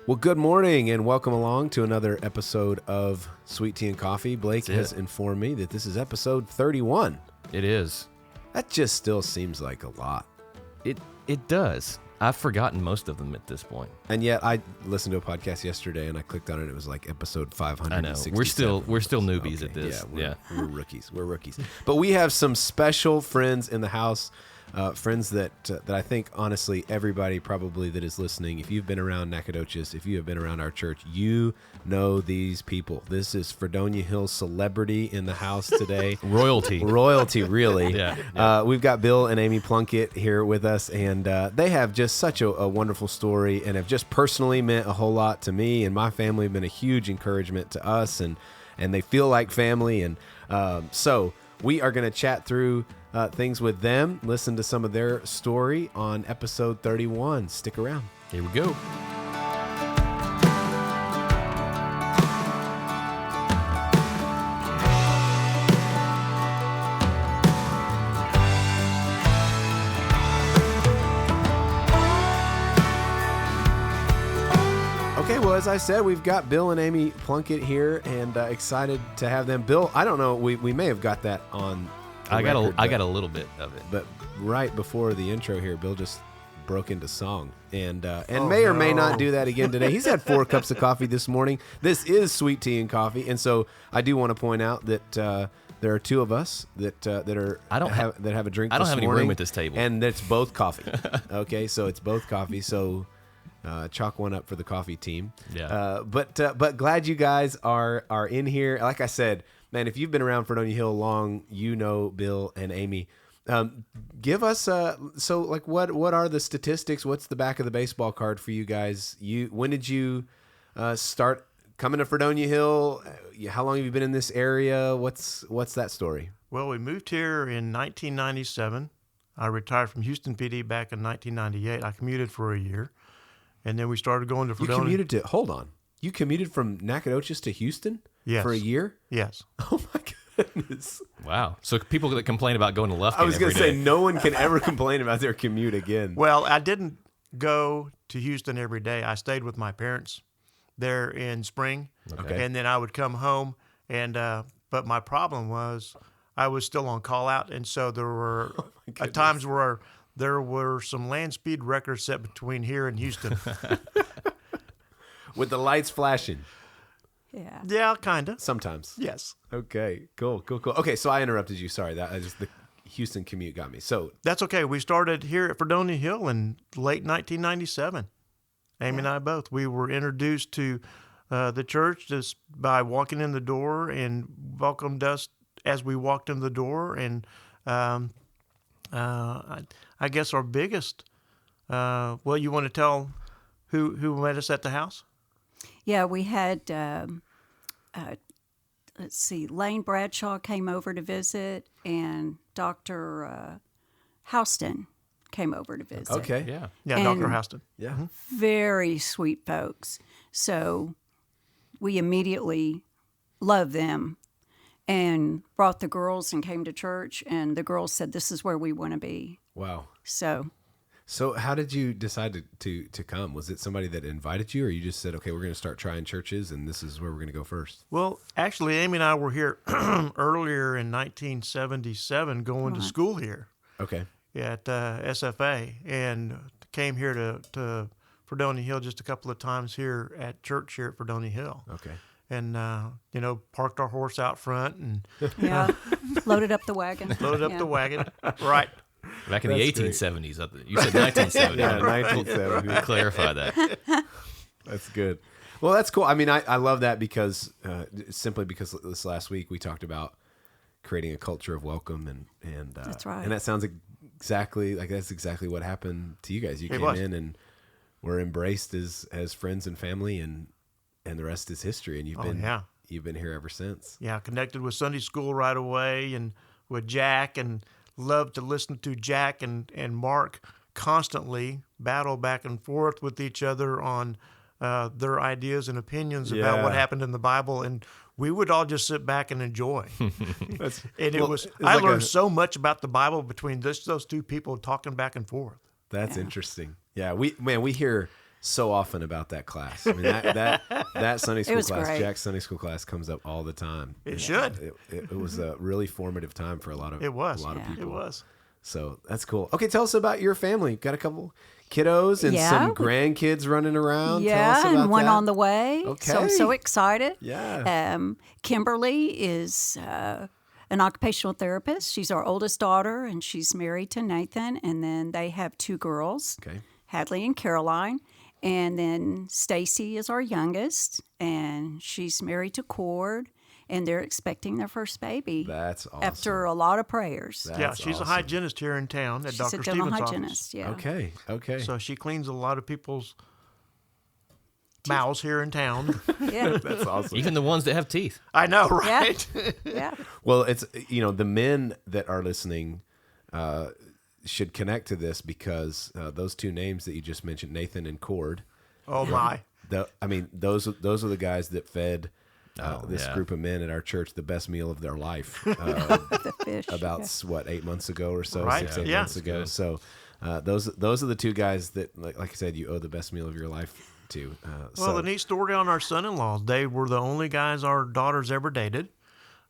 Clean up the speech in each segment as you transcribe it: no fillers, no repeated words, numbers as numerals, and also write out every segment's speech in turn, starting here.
Well, good morning and welcome along to another episode of Sweet Tea and Coffee. Blake has informed me that this is episode 31. It is. That just still seems like a lot. It does. I've forgotten most of them at this point. And yet I listened to a podcast yesterday and I clicked on it. It was like episode 567. I know. We're still newbies at this. We're rookies. We're rookies. But we have some special friends in the house. Friends that I think, honestly, everybody probably that is listening, if you've been around Nacogdoches, if you have been around our church, you know these people. This is Fredonia Hill celebrity in the house today. Royalty, really. Yeah. We've got Bill and Amy Plunkett here with us, and they have just such a wonderful story and have just personally meant a whole lot to me and my family, have been a huge encouragement to us, and they feel like family. And so we are going to chat through things with them, listen to some of their story on episode 31. Stick around. Here we go. Okay, well, as I said, we've got Bill and Amy Plunkett here, and excited to have them. Bill, I don't know, we may have got that on I got a little bit of it. But right before the intro here, Bill just broke into song and may or may not do that again today. He's had 4 cups of coffee this morning. This is Sweet Tea and Coffee, and so I do want to point out that there are 2 of us that have a drink. I don't have any morning, room at this table, and it's both coffee. Okay, so it's both coffee. So chalk one up for the coffee team. Yeah. But glad you guys are in here. Like I said, man, if you've been around Fredonia Hill long, you know Bill and Amy. Give us what are the statistics? What's the back of the baseball card for you guys? When did you start coming to Fredonia Hill? How long have you been in this area? What's that story? Well, we moved here in 1997. I retired from Houston PD back in 1998. I commuted for a year, and then we started going to Fredonia. You commuted from Nacogdoches to Houston? Yes. For a year? Yes. Oh my goodness. Wow. So people that complain about going to Lufkin I was going to say, day. no one can ever complain about their commute again. Well, I didn't go to Houston every day. I stayed with my parents there in spring. Okay. And then I would come home, and but my problem was I was still on call out, and so there were times where there were some land speed records set between here and Houston. With the lights flashing. Yeah, kind of. Sometimes. Yes. Okay, cool. Okay, so I interrupted you. Sorry, the Houston commute got me. So that's okay. We started here at Fredonia Hill in late 1997. Amy and I both. We were introduced to the church just by walking in the door, and welcomed us as we walked in the door. And I guess our biggest. You want to tell who met us at the house? Yeah, we had, Lane Bradshaw came over to visit, and Dr. Houston came over to visit. okay, Yeah, And Dr. Houston. yeah. Very sweet folks. So we immediately loved them and brought the girls and came to church, and the girls said, this is where we want to be. Wow. So how did you decide to come? Was it somebody that invited you, or you just said, okay, we're going to start trying churches, and this is where we're going to go first? Well, actually, Amy and I were here earlier in 1977 going to school here Okay. at SFA, and came here to Fredonia Hill just a couple of times here at church here at Fredonia Hill. Okay. And, parked our horse out front and yeah, loaded up the wagon. loaded up the wagon. Right. Back in the That's great. 1870s. You said 1970s. Yeah, 1970. We'll clarify that. That's good. Well, that's cool. I mean, I love that because simply because this last week we talked about creating a culture of welcome, and That's right. And that sounds exactly like that's exactly what happened to you guys. You It came was. in and were embraced as friends and family, and the rest is history. And you've been here ever since. Yeah, connected with Sunday school right away, and with Jack, and loved to listen to Jack and Mark constantly battle back and forth with each other on their ideas and opinions about what happened in the Bible, and we would all just sit back and enjoy. I learned so much about the Bible between those 2 people talking back and forth. That's interesting. Yeah, we hear so often about that class. I mean, that Sunday school was class, great. Jack's Sunday school class, comes up all the time. It should. It was a really formative time for a lot of It was. a lot of Yeah. people. It was. So that's cool. Okay, tell us about your family. Got a couple kiddos and Yeah. some grandkids running around. Tell us Yeah, about and one that. on the way. So I'm so Okay. excited. Yeah. Kimberly is an occupational therapist. She's our oldest daughter, and she's married to Nathan. And then they have 2 girls, Okay. Hadley and Caroline. And then Stacy is our youngest, and she's married to Cord, and they're expecting their first baby That's awesome. after a lot of prayers. Yeah, That's she's a awesome. hygienist here in town at She's Dr. a dental Stevens' hygienist. office. Yeah. Okay. Okay. So she cleans a lot of people's mouths here in town. Yeah. That's awesome. Even the ones that have teeth. I know, right? Yeah. Well, it's the men that are listening should connect to this because those 2 names that you just mentioned, Nathan and Cord. Oh my. Those are the guys that fed this yeah. group of men at our church the best meal of their life The fish. about what 8 months ago or so, Right. 6-8 Yeah. months ago. So those are the 2 guys that, like I said, you owe the best meal of your life to. Well, the neat story on our son-in-laws, they were the only guys our daughters ever dated.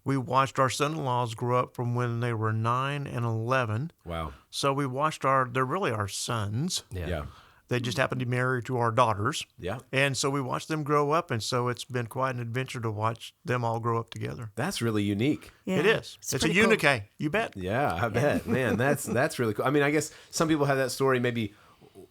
We watched our son-in-laws grow up from when they were 9 and 11. Wow. So we watched they're really our sons. Yeah. They just happened to be married to our daughters. Yeah. And so we watched them grow up. And so it's been quite an adventure to watch them all grow up together. That's really unique. Yeah. It is. It's a pretty cool. unique. You bet. Yeah, I bet. Man, that's really cool. I mean, I guess some people have that story maybe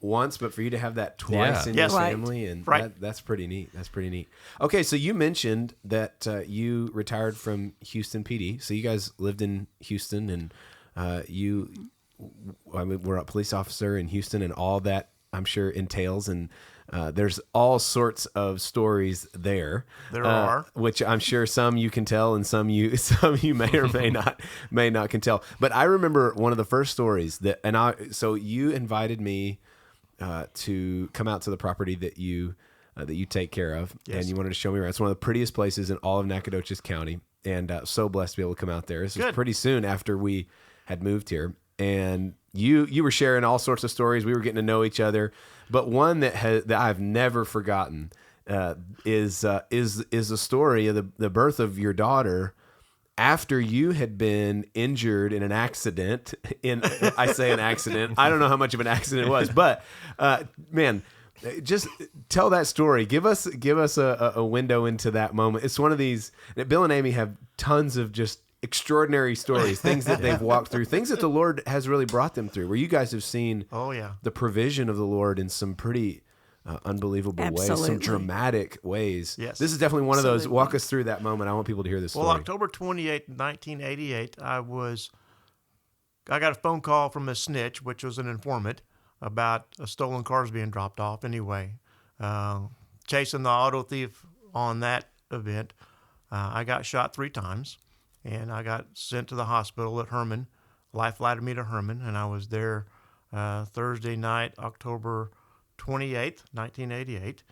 once, but for you to have that twice Yeah. in Yes. your Right. family, and Right. that's pretty neat. That's pretty neat. Okay, so you mentioned that you retired from Houston PD. So you guys lived in Houston, and were a police officer in Houston, and all that I'm sure entails. And there's all sorts of stories there. There are. Which I'm sure some you can tell, and some you may or may not can tell. But I remember one of the first stories so you invited me to come out to the property that you take care of, Yes. and you wanted to show me around. It's one of the prettiest places in all of Nacogdoches County, and so blessed to be able to come out there. This was Good. pretty soon after we had moved here, and you were sharing all sorts of stories. We were getting to know each other, but one that I've never forgotten is the story of the birth of your daughter after you had been injured in an accident. I say an accident. I don't know how much of an accident it was, but man, just tell that story. Give us a window into that moment. It's one of these. Bill and Amy have tons of just extraordinary stories, things that they've walked through, things that the Lord has really brought them through, where you guys have seen Oh, yeah. the provision of the Lord in some pretty unbelievable ways, some Absolutely. dramatic ways. Yes. This is definitely one of those. Absolutely. Walk us through that moment. I want people to hear this story. Well, October 28, 1988, I got a phone call from a snitch, which was an informant, about stolen cars being dropped off. Anyway, chasing the auto thief on that event, I got shot 3 times, and I got sent to the hospital at Herman. Life flighted me to Herman, and I was there Thursday night, October 28th, 1988.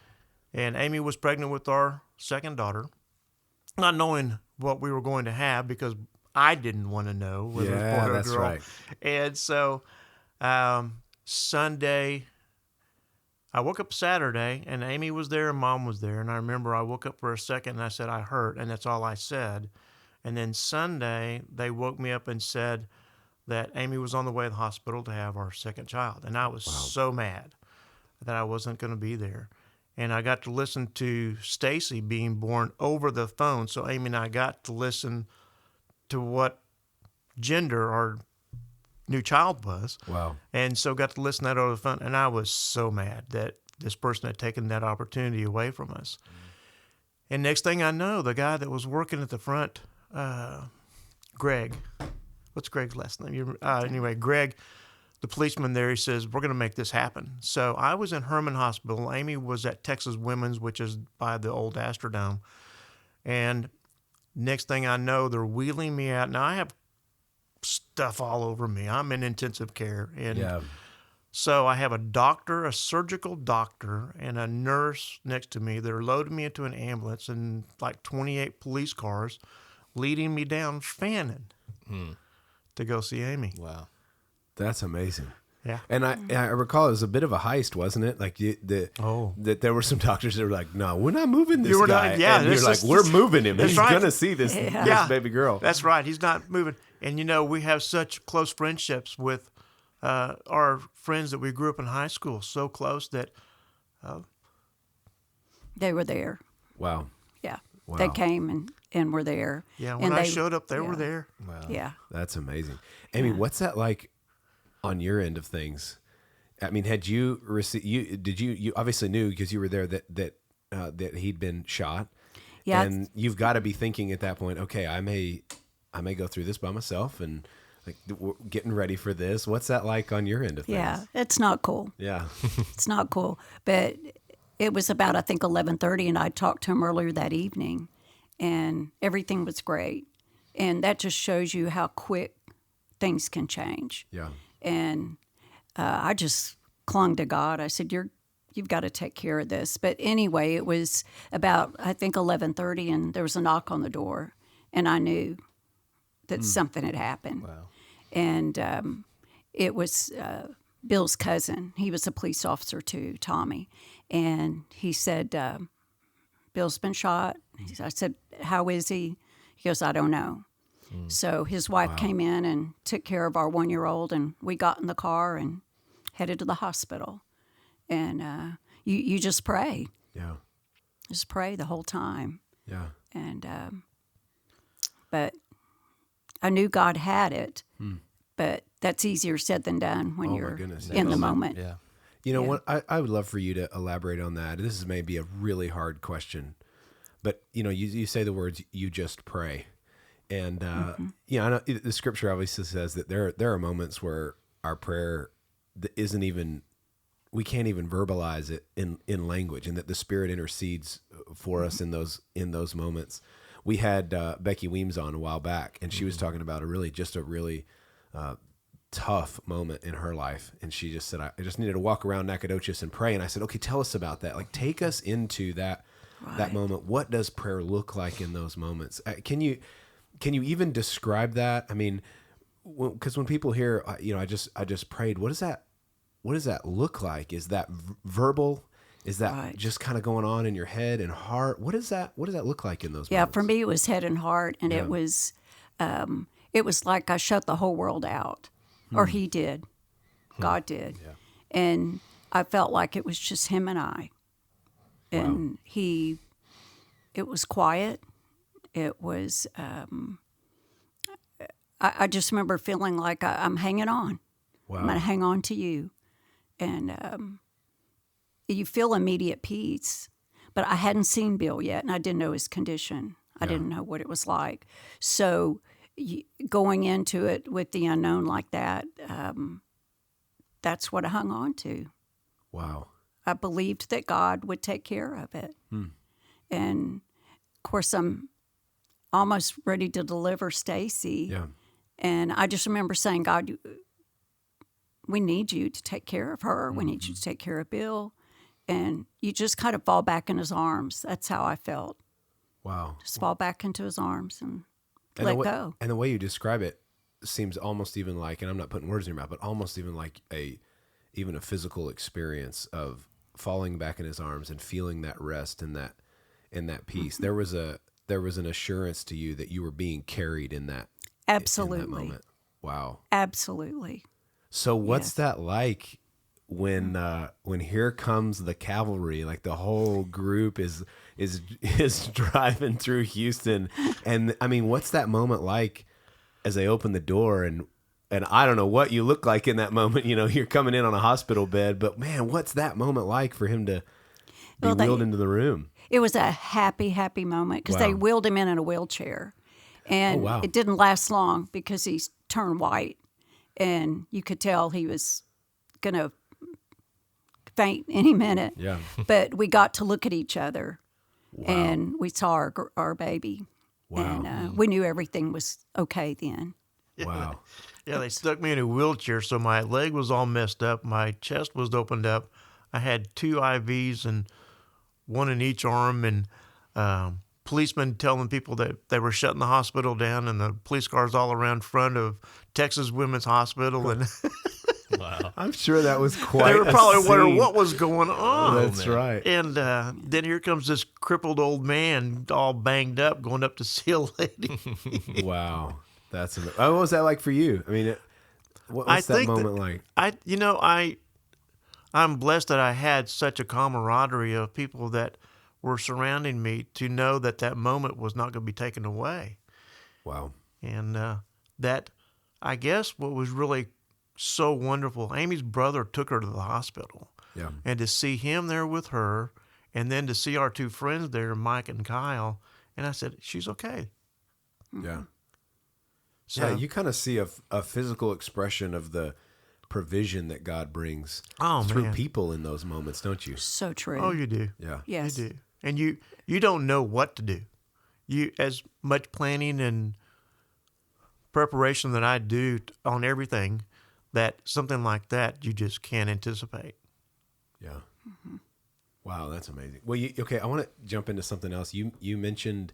And Amy was pregnant with our second daughter, not knowing what we were going to have because I didn't want to know whether it was Yeah, boy or that's girl. right. And so Sunday, I woke up Saturday, and Amy was there and Mom was there. And I remember I woke up for a second, and I said, I hurt, and that's all I said. And then Sunday, they woke me up and said that Amy was on the way to the hospital to have our second child. And I was so mad that I wasn't going to be there. And I got to listen to Stacy being born over the phone. So Amy and I got to listen to what gender our new child was. Wow. And so got to listen to that over the phone. And I was so mad that this person had taken that opportunity away from us. And next thing I know, the guy that was working at the front, Greg, what's Greg's last name? Anyway, Greg, the policeman there, he says, we're going to make this happen. So I was in Herman Hospital. Amy was at Texas Women's, which is by the old Astrodome. And next thing I know, they're wheeling me out. Now I have stuff all over me. I'm in intensive care. And Yeah. so I have a doctor, a surgical doctor, and a nurse next to me. They're loading me into an ambulance and like 28 police cars leading me down Fannin to go see Amy. Wow. That's amazing. Yeah. And I recall it was a bit of a heist, wasn't it? Like that there were some doctors that were like, "No, we're not moving this guy." And you're like, "We're moving him. He's right. gonna see this baby girl." That's right. He's not moving. And we have such close friendships with our friends that we grew up in high school. So close that They were there. Wow. Yeah. Wow. They came and were there. Yeah, when I showed up, they were there. Wow. Yeah. That's amazing. Amy, what's that like on your end of things? I mean, had you received you obviously knew because you were there that he'd been shot. Yeah. And you've got to be thinking at that point, okay, I may go through this by myself and like we're getting ready for this. What's that like on your end of things? Yeah. It's not cool. Yeah. It's not cool. But it was about, I think, 11:30, and I talked to him earlier that evening, and everything was great. And that just shows you how quick things can change. Yeah. And I just clung to God. I said, you've got to take care of this. But anyway, it was about, I think, 11:30, and there was a knock on the door, and I knew that something had happened. Wow. And it was Bill's cousin. He was a police officer too, Tommy. And he said, Bill's been shot. I said, how is he? He goes, I don't know. So his wife came in and took care of our 1-year-old, and we got in the car and headed to the hospital. And you just pray. Yeah. Just pray the whole time. Yeah. And but I knew God had it, but that's easier said than done when you're in the moment. Yeah. You know what? I would love for you to elaborate on that. This is maybe a really hard question, but you say the words "you just pray," and I know the scripture obviously says that there are moments where our prayer isn't even, we can't even verbalize it in language, and that the Spirit intercedes for us in those moments. We had Becky Weems on a while back, and she was talking about a really tough moment in her life, and she just said, I just needed to walk around Nacogdoches and pray. And I said, okay, tell us about that. Like, take us into that moment. What does prayer look like in those moments? Can you even describe that? I mean, because when people hear, I just prayed, what does that look like? Is that verbal? Is that just kind of going on in your head and heart? What does that look like in those moments? Yeah, for me it was head and heart, and it was like I shut the whole world out. Or he did. God did. Yeah. And I felt like it was just him and I. And it was quiet. It was, I just remember feeling like I'm hanging on. Wow. I'm going to hang on to you. And you feel immediate peace. But I hadn't seen Bill yet, and I didn't know his condition. I didn't know what it was like. So going into it with the unknown like that, that's what I hung on to. Wow. I believed that God would take care of it. And, of course, I'm almost ready to deliver Stacy. Yeah. And I just remember saying, God, we need you to take care of her. We need you to take care of Bill. And you just kind of fall back in his arms. That's how I felt. Wow. Just fall back into his arms and let go. And the way you describe it seems almost even like, and I'm not putting words in your mouth, but almost even like even a physical experience of falling back in his arms and feeling that rest and that peace. There was an assurance to you that you were being carried in that. Absolutely. In that moment. Wow. Absolutely. So what's that like when here comes the cavalry? Like the whole group is driving through Houston, and I mean, what's that moment like as they open the door? And I don't know what you look like in that moment. You're coming in on a hospital bed, but man, what's that moment like for him to be wheeled into the room? It was a happy, happy moment because they wheeled him in a wheelchair, and it didn't last long because he turned white, and you could tell he was gonna faint any minute. Yeah. But we got to look at each other, and we saw our baby. Wow. And we knew everything was okay then. Wow. Yeah, they stuck me in a wheelchair, so my leg was all messed up. My chest was opened up. I had 2 IVs and one in each arm, and policemen telling people that they were shutting the hospital down, and the police cars all around front of Texas Women's Hospital. And Wow. I'm sure that was quite. They were a probably wondering scene. what was going on. That's man. right. And then here comes this crippled old man, all banged up, going up to see a lady. Wow, that's amazing. What was that like for you? I mean, what's that moment like? I'm blessed that I had such a camaraderie of people that were surrounding me to know that that moment was not going to be taken away. Wow. And that, I guess, what was really so wonderful, Amy's brother took her to the hospital. Yeah. And to see him there with her, and then to see our two friends there, Mike and Kyle, and I said, she's okay. Yeah. So, Yeah, you kind of see a physical expression of the provision that God brings through man. people in those moments, don't you? So true. Oh, you do. Yeah. Yes. You do. And you don't know what to do. You, as much planning and preparation that I do on everything, that something like that you just can't anticipate. Yeah. Wow, that's amazing. Well, okay, I want to jump into something else. You mentioned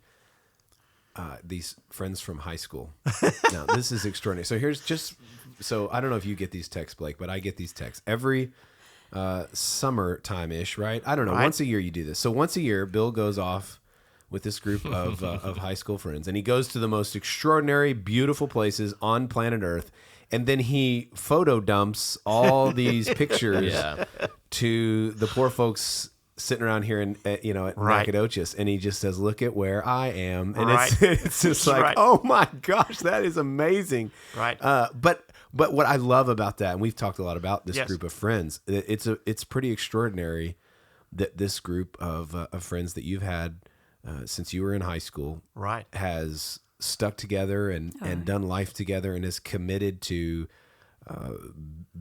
these friends from high school. Now, this is extraordinary. So I don't know if you get these texts, Blake, but I get these texts every summertime-ish, right? I don't know. Right. Once a year you do this. So once a year, Bill goes off with this group of high school friends, and he goes to the most extraordinary, beautiful places on planet Earth, and then he photo dumps all these pictures Yeah. to the poor folks sitting around here at Right. Nacogdoches, and he just says, "Look at where I am," and Right. it's just like, Right. oh my gosh, that is amazing. Right. But what I love about that, and we've talked a lot about this Yes. group of friends, it's pretty extraordinary that this group of friends that you've had since you were in high school Right. has stuck together and done life together and is committed to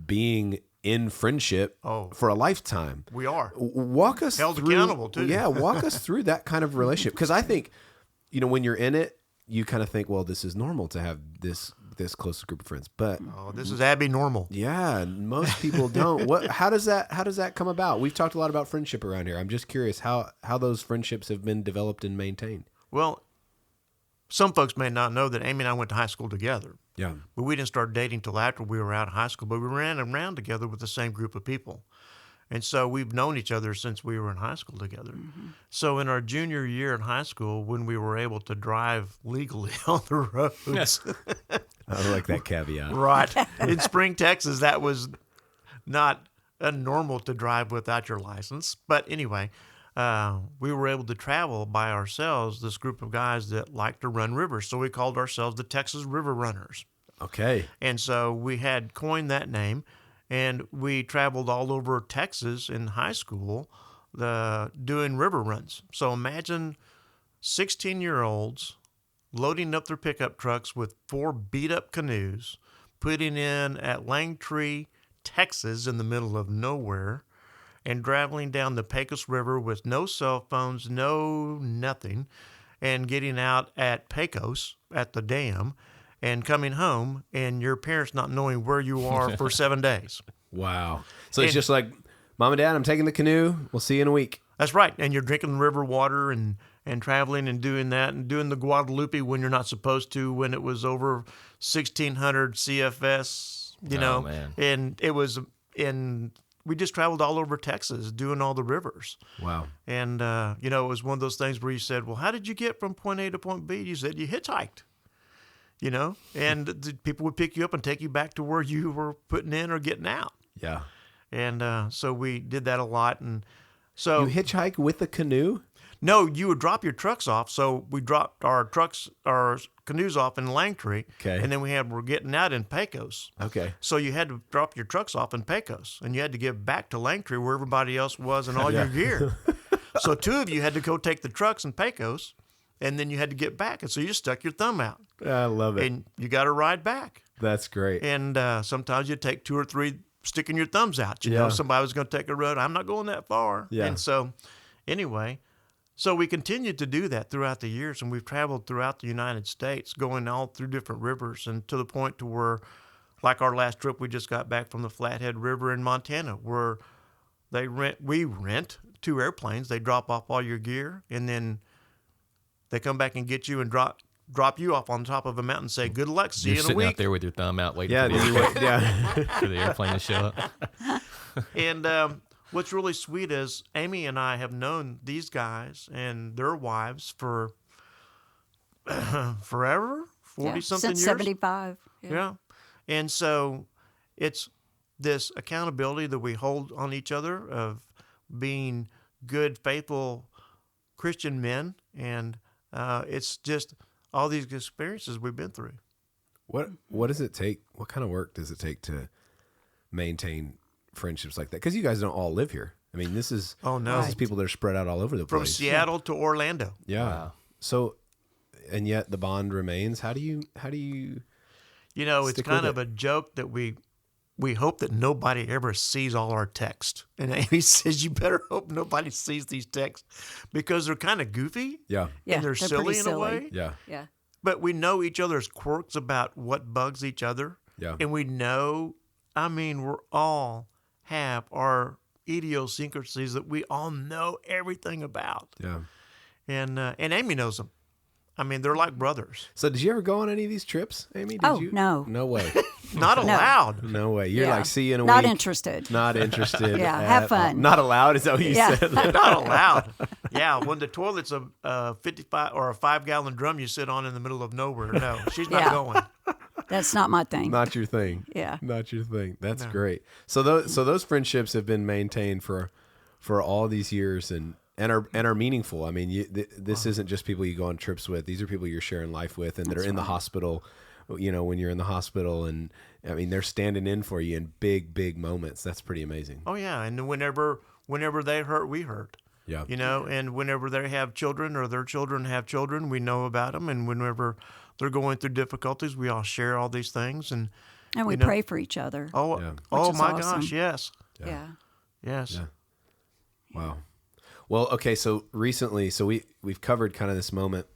being in friendship for a lifetime. We are. Walk us Held through, accountable, too. Yeah, walk us through that kind of relationship, because I think, when you're in it, you kind of think, well, this is normal to have this close group of friends, but Oh, this is Abby normal. yeah, most people don't. How does that come about? We've talked a lot about friendship around here. I'm just curious how those friendships have been developed and maintained. Well, some folks may not know that Amy and I went to high school together. Yeah. But we didn't start dating till after we were out of high school. But we ran around together with the same group of people. And so we've known each other since we were in high school together. Mm-hmm. So in our junior year in high school, when we were able to drive legally on the roads, I like that caveat. right, in Spring, Texas, that was not normal to drive without your license. But anyway, we were able to travel by ourselves, this group of guys that like to run rivers. So we called ourselves the Texas River Runners. Okay. And so we had coined that name, and we traveled all over Texas in high school doing river runs. So imagine 16-year-olds loading up their pickup trucks with 4 beat-up canoes, putting in at Langtree, Texas, in the middle of nowhere, and traveling down the Pecos River with no cell phones, no nothing, and getting out at Pecos at the dam, and coming home, and your parents not knowing where you are for 7 days. Wow. So it's And- just like, Mom and Dad, I'm taking the canoe. We'll see you in a week. That's right. And you're drinking river water and traveling and doing that and doing the Guadalupe when you're not supposed to, when it was over 1,600 CFS, you know. man. And it was we just traveled all over Texas doing all the rivers. Wow. And, it was one of those things where you said, well, how did you get from point A to point B? You said you hitchhiked, and the people would pick you up and take you back to where you were putting in or getting out. Yeah. And so we did that a lot. And so You hitchhike with a canoe? no, you would drop your trucks off. So we dropped our canoes off in Langtree. Okay. And then we're getting out in Pecos. Okay. So you had to drop your trucks off in Pecos, and you had to get back to Langtree where everybody else was and all your gear. So 2 of you had to go take the trucks in Pecos, and then you had to get back. And so you just stuck your thumb out, I love it. and you got to ride back. That's great. And sometimes you'd take 2 or 3 sticking your thumbs out. You know, Yeah. somebody was going to take a road. I'm not going that far. Yeah. And so anyway, so we continued to do that throughout the years, and we've traveled throughout the United States, going all through different rivers, and to the point to where, like our last trip, we just got back from the Flathead River in Montana, where we rent 2 airplanes. They drop off all your gear, and then they come back and get you and drop you off on top of a mountain and say, good luck, see You're you in a sitting week. out there with your thumb out waiting Yeah, for, the airplane, yeah. for the airplane to show up. And what's really sweet is Amy and I have known these guys and their wives for forever, 40-something Since years. 75. Yeah. And so it's this accountability that we hold on each other of being good, faithful Christian men. And it's just all these experiences we've been through. What does it take? What kind of work does it take to maintain friendships like that? Because you guys don't all live here. I mean, this is this is people that are spread out all over the From place. Seattle to Orlando. Yeah. Wow. So, and yet the bond remains. How do you? You know, it's Stick kind with of a joke that we hope that nobody ever sees all our texts. And Amy says, you better hope nobody sees these texts because they're kind of goofy. Yeah. Yeah, And they're they're silly pretty in a silly. way. Yeah. Yeah. But we know each other's quirks about what bugs each other. Yeah. And we know, I mean, we're all have our idiosyncrasies that we all know everything about. Yeah. And Amy knows them. I mean, they're like brothers. So, did you ever go on any of these trips, Amy? Did Oh, you? no. No way. Not allowed. No way. You're Yeah. like, see you in a Not week. interested. Not interested. Yeah, at have all. fun. Not allowed. Is that what you Yeah. said? Not allowed. Yeah, when the toilet's a 55 or a 5-gallon drum you sit on in the middle of nowhere. No, she's not Yeah. going. That's not my thing. Not your thing. Yeah. Not your thing. That's great. So those friendships have been maintained for all these years and are meaningful. I mean, this isn't just people you go on trips with. These are people you're sharing life with and that are in the hospital. You know, when you're in the hospital, and I mean, they're standing in for you in big moments. That's pretty amazing. Oh yeah, and whenever they hurt, we hurt. Yeah. You know, and whenever they have children or their children have children, we know about them. And whenever they're going through difficulties, we all share all these things. And we you know- pray for each other. oh, Yeah. oh Which is my awesome. gosh, yes, Yeah. yes. Yeah. Wow. Well, okay. So recently, we've covered kind of this moment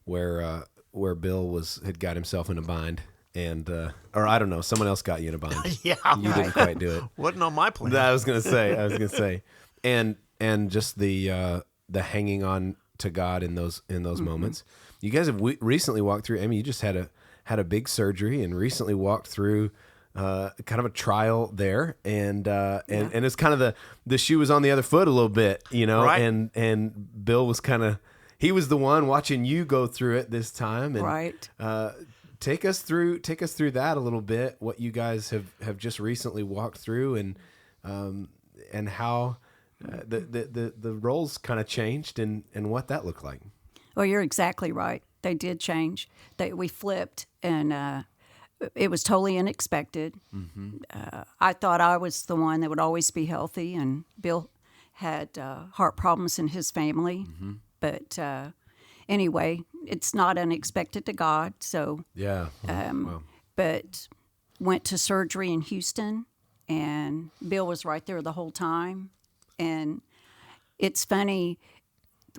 where Bill had got himself in a bind, and or I don't know, someone else got you in a bind. Yeah, You didn't quite do it. wasn't on my plan. I was gonna say, and just the hanging on to God in those moments. You guys have recently walked through. Amy, you just had a big surgery and recently walked through kind of a trial there, and it's kind of the shoe was on the other foot a little bit, you know, Right. and Bill was he was the one watching you go through it this time, and Right. take us through that a little bit. What you guys have just recently walked through, and how the roles kind of changed, and what that looked like. Well, you're exactly right. They did change. We flipped, and it was totally unexpected. I thought I was the one that would always be healthy, and Bill had heart problems in his family. But anyway, it's not unexpected to God. So, Yeah. Wow. but went to surgery in Houston, and Bill was right there the whole time. And it's funny,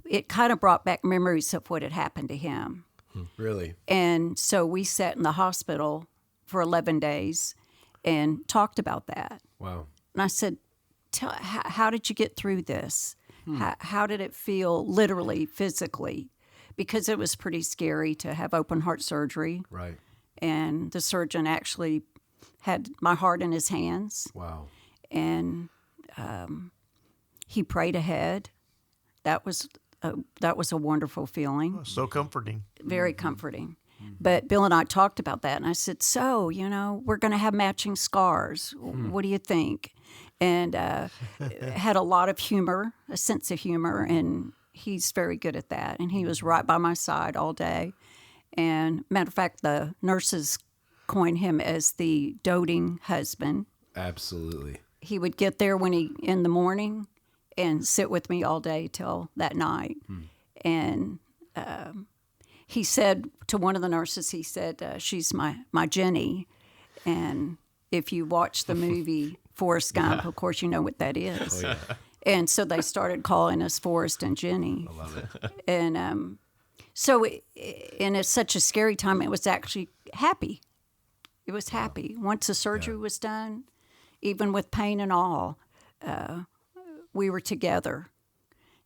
it kind of brought back memories of what had happened to him. Really? And so we sat in the hospital for 11 days and talked about that. Wow. And I said, how did you get through this? How did it feel literally, physically? Because it was pretty scary to have open heart surgery. Right. And the surgeon actually had my heart in his hands. Wow. And he prayed ahead. That was a wonderful feeling. So comforting. Very comforting. But Bill and I talked about that, and I said, so, we're going to have matching scars. What do you think? And had a lot of humor, a sense of humor, and he's very good at that. And he was right by my side all day. And matter of fact, the nurses coined him as the doting husband. Absolutely. He would get there in the morning and sit with me all day till that night. And he said to one of the nurses, he said, she's my Jenny. And if you watch the movie Forrest Gump, of course you know what that is. Oh, yeah. And so they started calling us Forrest and Jenny. I love it. And and it's such a scary time, it was actually happy. It was happy. Once the surgery was done, even with pain and all, we were together.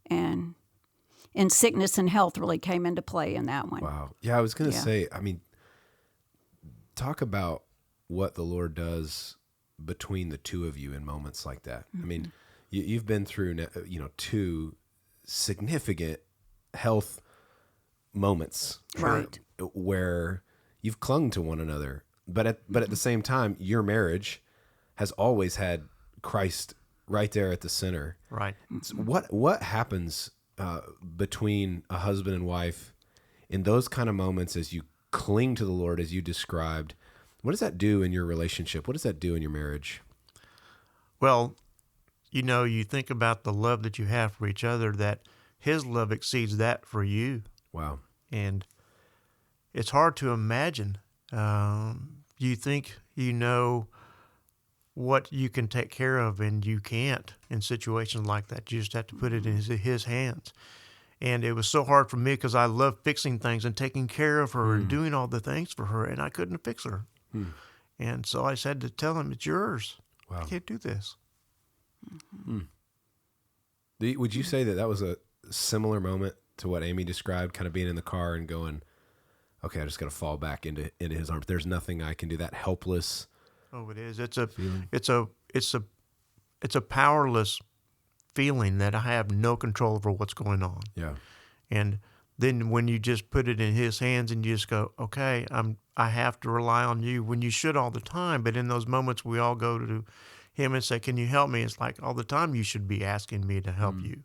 And And sickness and health really came into play in that one. Wow. Yeah, I was going to Yeah. say, I mean, talk about what the Lord does between the two of you in moments like that. I mean, you've been through, two significant health moments, Right. where you've clung to one another, but at the same time, your marriage has always had Christ right there at the center. Right. So what happens between a husband and wife in those kind of moments as you cling to the Lord, as you described? What does that do in your relationship? What does that do in your marriage? Well, you think about the love that you have for each other, that his love exceeds that for you. Wow. And it's hard to imagine. You think you know what you can take care of, and you can't in situations like that. You just have to put it in his hands. And it was so hard for me because I love fixing things and taking care of her and doing all the things for her, and I couldn't fix her. And so I said to tell him, it's yours. Wow. I can't do this. Would you say that was a similar moment to what Amy described, kind of being in the car and going, okay, I just got to fall back into his arms. There's nothing I can do. That helpless. Oh, it is. Feeling. It's a powerless feeling that I have no control over what's going on. Yeah. And then when you just put it in his hands and you just go, okay, I have to rely on you, when you should all the time. But in those moments, we all go to him and say, can you help me? It's like all the time you should be asking me to help you.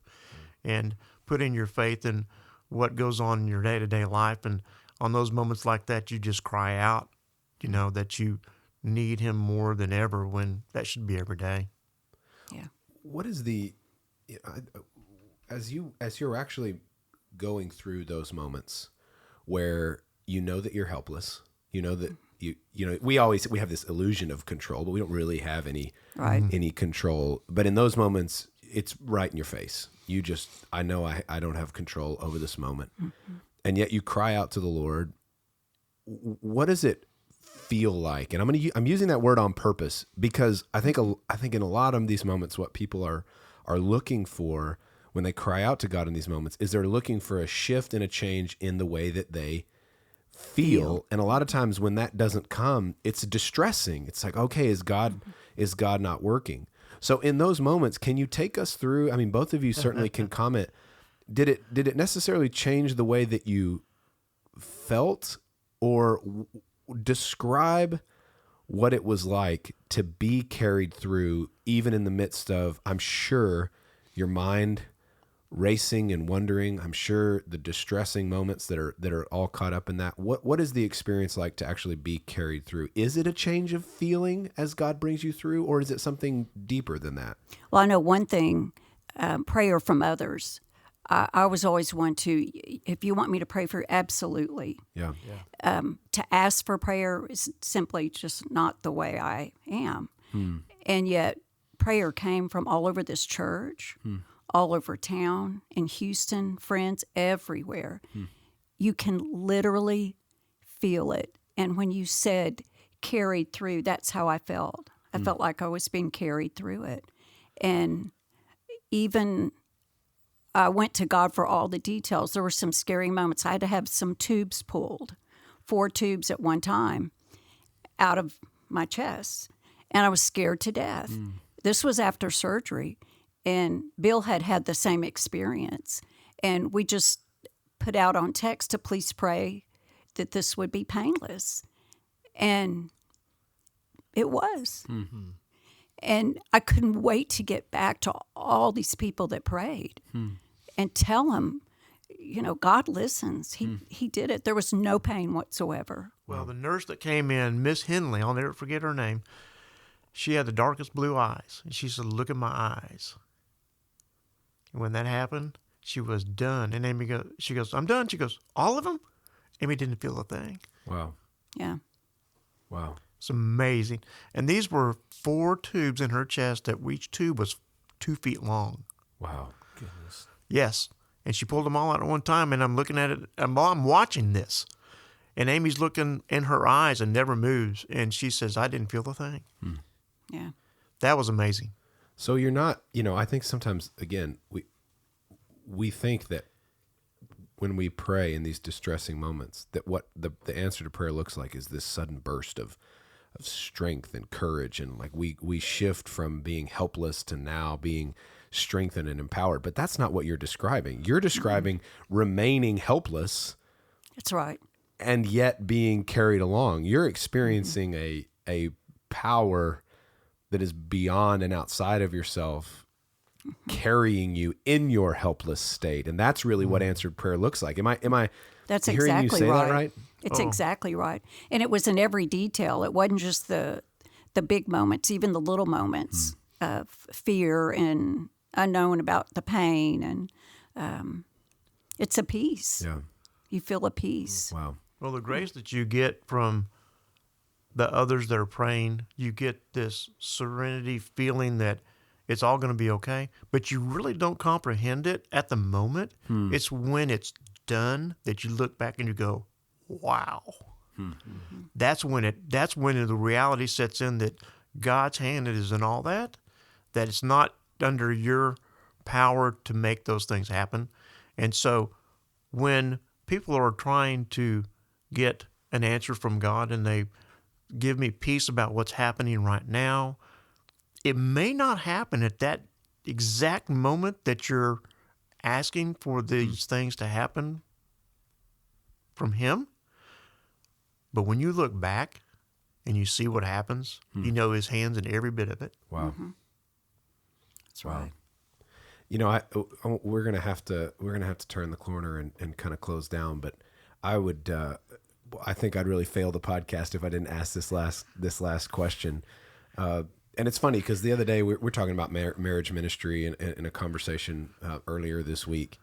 And putting your faith in what goes on in your day-to-day life. And on those moments like that, you just cry out, that you need him more than ever, when that should be every day. Yeah. What is as you're actually going through those moments where you know that you're helpless, that we have this illusion of control, but we don't really have any control. But in those moments, it's right in your face. I know I don't have control over this moment. And yet you cry out to the Lord. What does it feel like? And I'm using that word on purpose because I think in a lot of these moments, what people are looking for when they cry out to God in these moments is they're looking for a shift and a change in the way that they feel. And a lot of times when that doesn't come, it's distressing. It's like, okay, is God not working? So in those moments, can you take us through? I mean, both of you certainly can comment. Did it necessarily change the way that you felt, or describe what it was like to be carried through, even in the midst of, I'm sure, your mind racing and wondering. I'm sure the distressing moments that are all caught up in that. What is the experience like to actually be carried through? Is it a change of feeling as God brings you through, or is it something deeper than that? Well, I know one thing, prayer from others. I was always one to, if you want me to pray for you, absolutely. Yeah. To ask for prayer is simply just not the way I am. And yet prayer came from all over this church, all over town, in Houston, friends everywhere. You can literally feel it. And when you said carried through, that's how I felt. I felt like I was being carried through it. And even I went to God for all the details. There were some scary moments. I had to have some tubes pulled, 4 tubes at one time, out of my chest. And I was scared to death. This was after surgery. And Bill had the same experience. And we just put out on text to please pray that this would be painless. And it was. And I couldn't wait to get back to all these people that prayed and tell them, God listens. He did it. There was no pain whatsoever. Well, the nurse that came in, Miss Henley, I'll never forget her name. She had the darkest blue eyes. And she said, look at my eyes. And when that happened, she was done. And Amy she goes, I'm done. She goes, all of them? Amy didn't feel a thing. Wow. Yeah. Wow. It's amazing. And these were 4 tubes in her chest that each tube was 2 feet long. Wow. Goodness. Yes. And she pulled them all out at one time, and I'm looking at it, and I'm watching this. And Amy's looking in her eyes and never moves. And she says, I didn't feel a thing. Yeah. That was amazing. So you're not, I think sometimes, again, we think that when we pray in these distressing moments, that what the answer to prayer looks like is this sudden burst of strength and courage, and like we shift from being helpless to now being strengthened and empowered. But that's not what you're describing. You're describing remaining helpless. That's right. And yet being carried along. You're experiencing a power that is beyond and outside of yourself, carrying you in your helpless state. And that's really what answered prayer looks like. Am I That's hearing exactly you say right. that right? It's exactly right. And it was in every detail. It wasn't just the big moments, even the little moments of fear and unknown about the pain. And it's a peace. Yeah. You feel a peace. Wow. Well, the grace that you get from the others that are praying, you get this serenity feeling that it's all going to be okay, but you really don't comprehend it at the moment. It's when it's done that you look back and you go, wow. That's when the reality sets in that God's hand is in all that it's not under your power to make those things happen. And so when people are trying to get an answer from God and they give me peace about what's happening right now, it may not happen at that exact moment that you're asking for these things to happen from Him. But when you look back and you see what happens, you know His hand's in every bit of it. Wow. That's right. You know, we're gonna have to turn the corner and kind of close down. But I think I'd really fail the podcast if I didn't ask this last question. And it's funny because the other day we're talking about marriage ministry in a conversation earlier this week,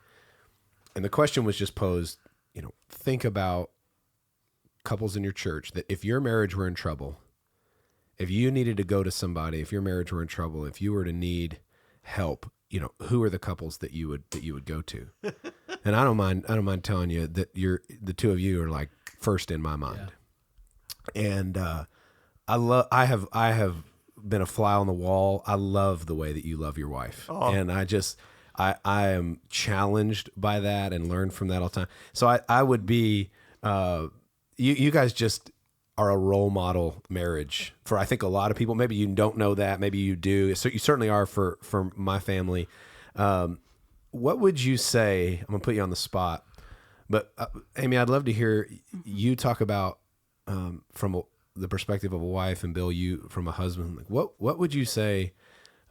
and the question was just posed. You know, think about couples in your church that if your marriage were in trouble, if you needed to go to somebody, if your marriage were in trouble, if you were to need help, you know, who are the couples that you would go to? And I don't mind telling you that the two of you are like first in my mind. Yeah. And I have been a fly on the wall. I love the way that you love your wife. Oh. And I am challenged by that and learn from that all the time. So I would be, you guys just are a role model marriage for, I think, a lot of people. Maybe you don't know that. Maybe you do. So you certainly are for my family. What would you say? I'm gonna put you on the spot, but Amy, I'd love to hear you talk about from the perspective of a wife, and Bill, you from a husband. Like, what would you say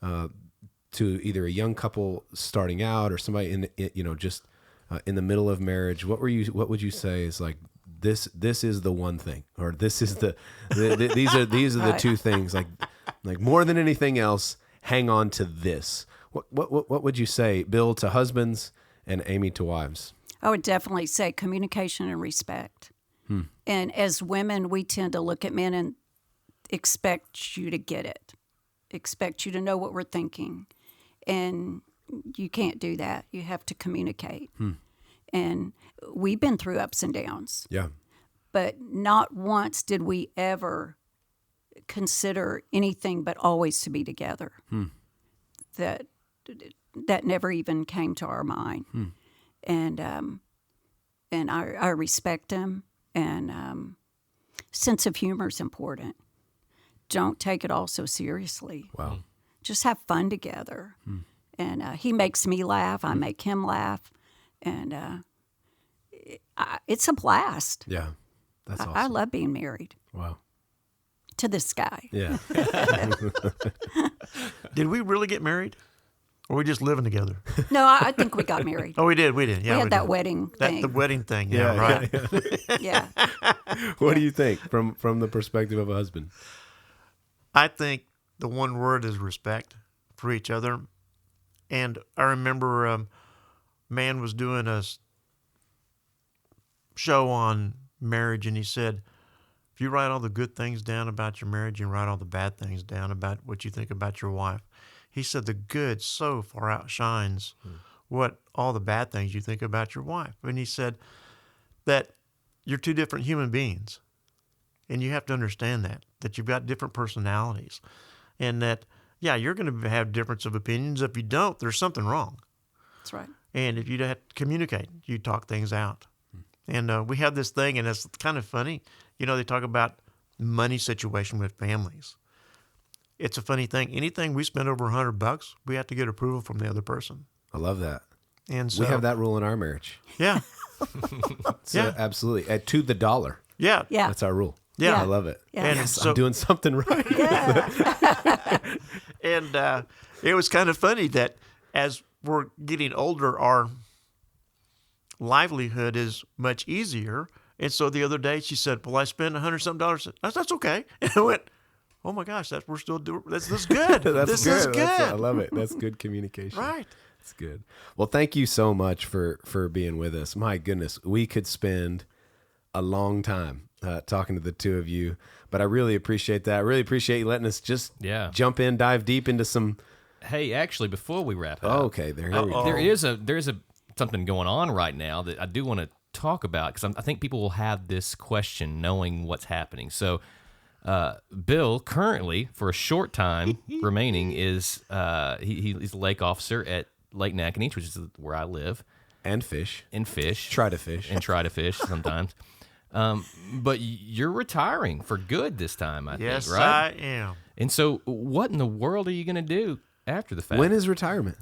to either a young couple starting out or somebody in the middle of marriage? What would you say is like, this is the one thing, or this is these are the two things, like more than anything else, hang on to this. What would you say, Bill, to husbands and Amy to wives? I would definitely say communication and respect. And as women, we tend to look at men and expect you to get it, expect you to know what we're thinking. And you can't do that. You have to communicate. And we've been through ups and downs. Yeah. But not once did we ever consider anything but always to be together. That never even came to our mind. And I respect them. And sense of humor is important. Don't take it all so seriously. Wow. Just have fun together. And he makes me laugh. I make him laugh. And it's a blast. Yeah, that's awesome. I love being married. Wow. To this guy. Yeah. Did we really get married? Or we just living together? No, I think we got married. Oh, we did. Yeah, we had that did. wedding thing. The wedding thing. Yeah, right. Yeah. What do you think from the perspective of a husband? I think the one word is respect for each other. And I remember man was doing a show on marriage, and he said, if you write all the good things down about your marriage and write all the bad things down about what you think about your wife, he said the good so far outshines what all the bad things you think about your wife. And he said that you're two different human beings, and you have to understand that you've got different personalities, and that, yeah, you're going to have difference of opinions. If you don't, there's something wrong. That's right. And if you have to communicate, you talk things out. And we have this thing, and it's kind of funny. You know, they talk about money situation with families. It's a funny thing. Anything we spend over $100, we have to get approval from the other person. I love that. And so We have that rule in our marriage. Yeah, So Yeah. absolutely. To the dollar. yeah, Yeah. That's our rule. Yeah. I love it. Yeah. And Yes, so, I'm doing something right. and it was kind of funny that as we're getting older, our livelihood is much easier. And so the other day she said, "Well, I spent $100-something." That's okay. And I went, "Oh my gosh, we're still doing this is good. That's this good. is good." I love it. That's good communication. Right. That's good. Well, thank you so much for being with us. My goodness, we could spend a long time talking to the two of you, but I really appreciate that. I really appreciate you letting us just jump in, dive deep into some. Hey, actually, before we wrap it Oh, up, okay, there we go. there is a something going on right now that I do want to talk about, because I think people will have this question knowing what's happening. So, Bill currently, for a short time remaining, is he's a lake officer at Lake Nacogdoches, which is where I live, And fish. try to fish. try to fish sometimes. But you're retiring for good this time, I Yes, think, right? I am. And so, what in the world are you going to do after the fact? When is retirement?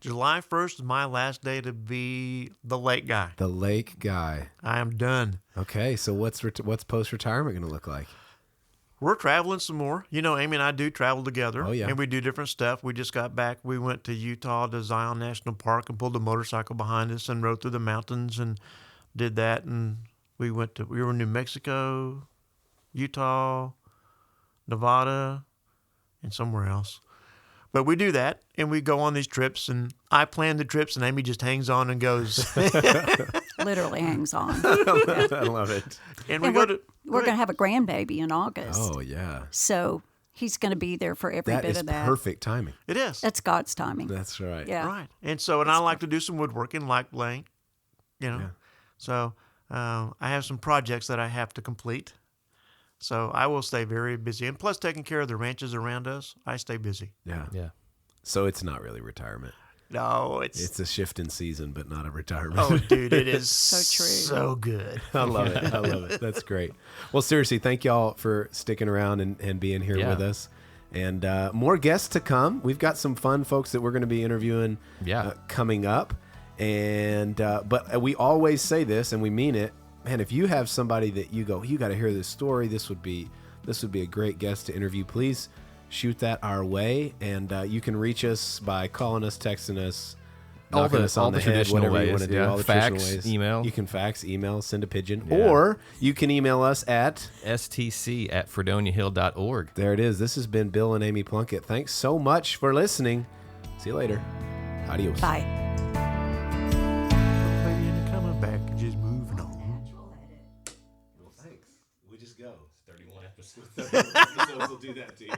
July 1st is my last day to be the lake guy. The lake guy. I am done. Okay, so what's post-retirement going to look like? We're traveling some more. You know, Amy and I do travel together. Oh, yeah. And we do different stuff. We just got back. We went to Utah to Zion National Park and pulled a motorcycle behind us and rode through the mountains and did that. And we were in New Mexico, Utah, Nevada, and somewhere else. But we do that, and we go on these trips, and I plan the trips, and Amy just hangs on and goes. Literally hangs on. I love it. And we And go to. we're going to have a grandbaby in August. Oh, yeah. So he's going to be there for every That bit is of that. perfect timing. It is. That's God's timing. That's right. Yeah. Right. And so, and I like to do some woodworking, like blank, you know. Yeah. So I have some projects that I have to complete. So I will stay very busy. And plus, taking care of the ranches around us, I stay busy. Yeah. Yeah. So it's not really retirement. No, It's a shift in season, but not a retirement. oh, dude, it is So true. so good. I love it. I love it. That's great. Well, seriously, thank y'all for sticking around and being here Yeah. with us. And more guests to come. We've got some fun folks that we're going to be interviewing coming up. And but we always say this, and we mean it. Man, if you have somebody that you go, you got to hear this story. This would be a great guest to interview. Please shoot that our way, and you can reach us by calling us, texting us, knocking us on the head, traditional whatever you ways, want to do. yeah. All the Fax, traditional ways. email. You can fax, email, send a pigeon, Yeah. or you can email us at. stc@fredoniahill.org. There it is. This has been Bill and Amy Plunkett. Thanks so much for listening. See you later. Adios. Bye. Maybe in the coming back, just moving on. Well, thanks. We just go. 31 episodes. Episodes will do that to you.